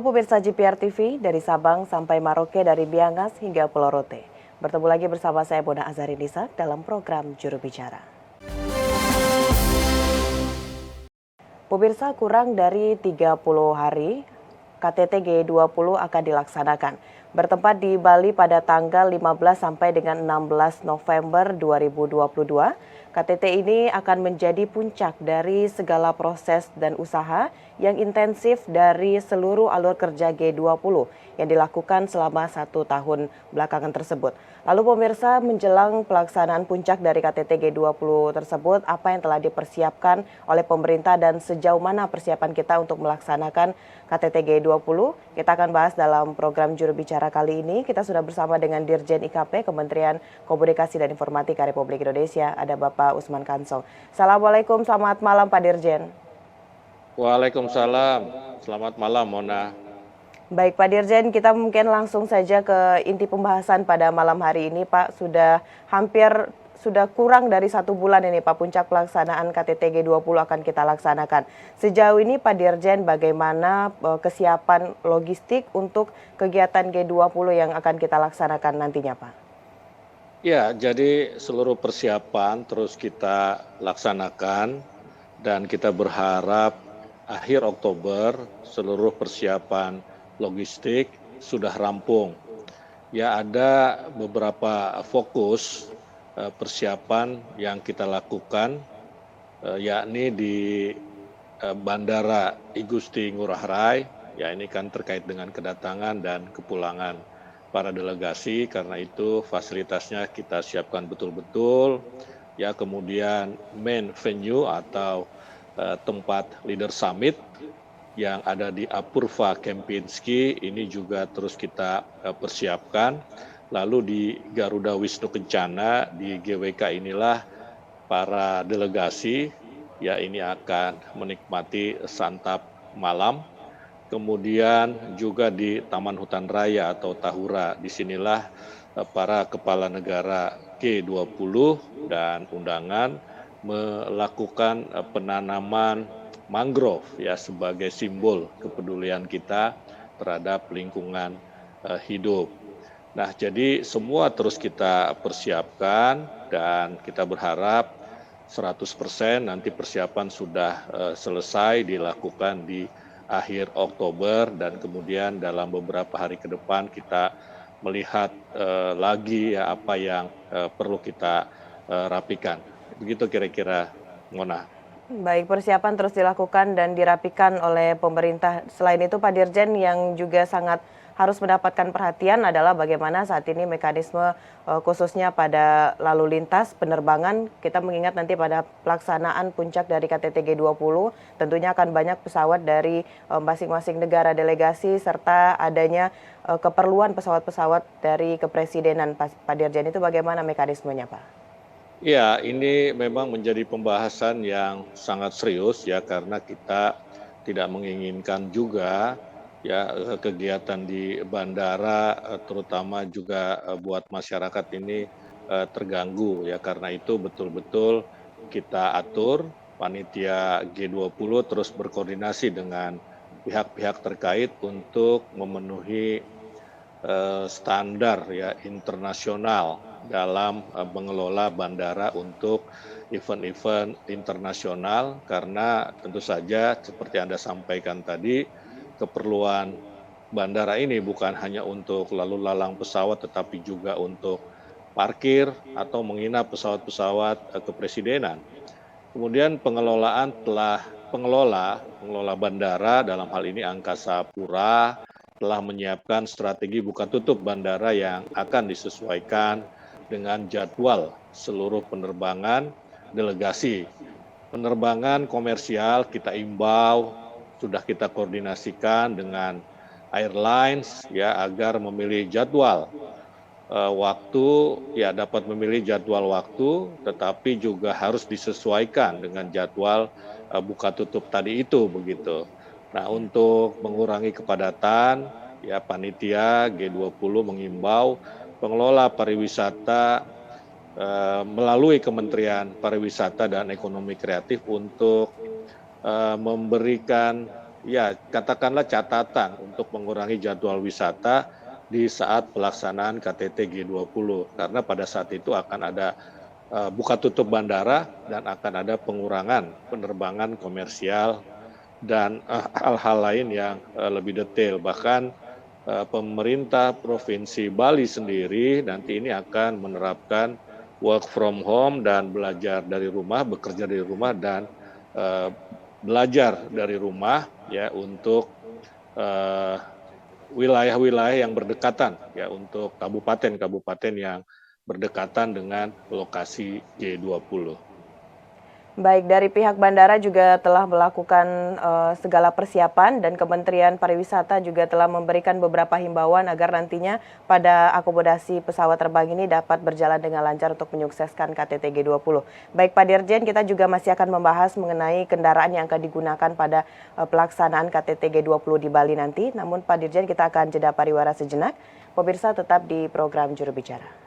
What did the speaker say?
Halo pemirsa GPR TV, dari Sabang sampai Maroke, dari Miangas hingga Pulau Rote. Bertemu lagi bersama saya Bona Azarinisa dalam program Juru Bicara. Pemirsa, kurang dari 30 hari KTT G20 akan dilaksanakan. Bertempat di Bali pada tanggal 15 sampai dengan 16 November 2022, KTT ini akan menjadi puncak dari segala proses dan usaha yang intensif dari seluruh alur kerja G20 yang dilakukan selama 1 tahun belakangan tersebut. Lalu pemirsa, menjelang pelaksanaan puncak dari KTT G20 tersebut, apa yang telah dipersiapkan oleh pemerintah dan sejauh mana persiapan kita untuk melaksanakan KTT G20? Kita akan bahas dalam program Juru Bicara kali ini. Kita sudah bersama dengan Dirjen IKP Kementerian Komunikasi dan Informatika Republik Indonesia, ada Bapak Usman Kansong. Assalamualaikum, selamat malam Pak Dirjen. Waalaikumsalam, selamat malam Mona. Baik Pak Dirjen, kita mungkin langsung saja ke inti pembahasan pada malam hari ini Pak. Sudah kurang dari 1 bulan ini Pak, puncak pelaksanaan KTT G20 akan kita laksanakan. Sejauh ini Pak Dirjen, bagaimana kesiapan logistik untuk kegiatan G20 yang akan kita laksanakan nantinya Pak? Ya, jadi seluruh persiapan terus kita laksanakan dan kita berharap akhir Oktober seluruh persiapan logistik sudah rampung. Ya, ada beberapa fokus persiapan yang kita lakukan, yakni di Bandara I Gusti Ngurah Rai. Ya, ini kan terkait dengan kedatangan dan kepulangan para delegasi, karena itu fasilitasnya kita siapkan betul-betul. Ya, kemudian main venue atau tempat leader summit yang ada di Apurva Kempinski ini juga terus kita persiapkan. Lalu di Garuda Wisnu Kencana di GWK inilah para delegasi ya ini akan menikmati santap malam. Kemudian juga di Taman Hutan Raya atau Tahura, disinilah para kepala negara G20 dan undangan melakukan penanaman mangrove ya sebagai simbol kepedulian kita terhadap lingkungan hidup. Nah, jadi semua terus kita persiapkan dan kita berharap 100% nanti persiapan sudah selesai dilakukan di akhir Oktober, dan kemudian dalam beberapa hari ke depan kita melihat lagi ya apa yang perlu kita rapikan. Begitu kira-kira, Mona. Baik, persiapan terus dilakukan dan dirapikan oleh pemerintah. Selain itu Pak Dirjen, yang juga sangat harus mendapatkan perhatian adalah bagaimana saat ini mekanisme khususnya pada lalu lintas penerbangan. Kita mengingat nanti pada pelaksanaan puncak dari KTT G20 tentunya akan banyak pesawat dari masing-masing negara delegasi serta adanya keperluan pesawat-pesawat dari kepresidenan. Pak Dirjen, itu bagaimana mekanismenya Pak? Ya, ini memang menjadi pembahasan yang sangat serius ya, karena kita tidak menginginkan juga ya kegiatan di bandara terutama juga buat masyarakat ini terganggu ya. Karena itu betul-betul kita atur, panitia G20 terus berkoordinasi dengan pihak-pihak terkait untuk memenuhi standar ya internasional dalam mengelola bandara untuk event-event internasional, karena tentu saja seperti Anda sampaikan tadi, keperluan bandara ini bukan hanya untuk lalu lalang pesawat tetapi juga untuk parkir atau menginap pesawat-pesawat kepresidenan. Kemudian pengelola bandara dalam hal ini Angkasa Pura telah menyiapkan strategi buka tutup bandara yang akan disesuaikan dengan jadwal seluruh penerbangan delegasi. Penerbangan komersial kita imbau, sudah kita koordinasikan dengan airlines ya agar memilih jadwal waktu, ya dapat memilih jadwal waktu, tetapi juga harus disesuaikan dengan jadwal buka tutup tadi itu begitu. Nah, untuk mengurangi kepadatan, ya panitia G20 mengimbau pengelola pariwisata melalui Kementerian Pariwisata dan Ekonomi Kreatif untuk memberikan ya katakanlah catatan untuk mengurangi jadwal wisata di saat pelaksanaan KTT G20 karena pada saat itu akan ada buka tutup bandara dan akan ada pengurangan penerbangan komersial dan hal-hal lain yang lebih detail. Bahkan pemerintah Provinsi Bali sendiri nanti ini akan menerapkan work from home dan belajar dari rumah, bekerja dari rumah dan belajar dari rumah ya untuk wilayah-wilayah yang berdekatan ya untuk kabupaten-kabupaten yang berdekatan dengan lokasi G20. Baik, dari pihak bandara juga telah melakukan segala persiapan dan Kementerian Pariwisata juga telah memberikan beberapa himbauan agar nantinya pada akomodasi pesawat terbang ini dapat berjalan dengan lancar untuk menyukseskan KTT G20. Baik Pak Dirjen, kita juga masih akan membahas mengenai kendaraan yang akan digunakan pada pelaksanaan KTT G20 di Bali nanti. Namun Pak Dirjen, kita akan jeda pariwara sejenak. Pemirsa tetap di program Juru Bicara.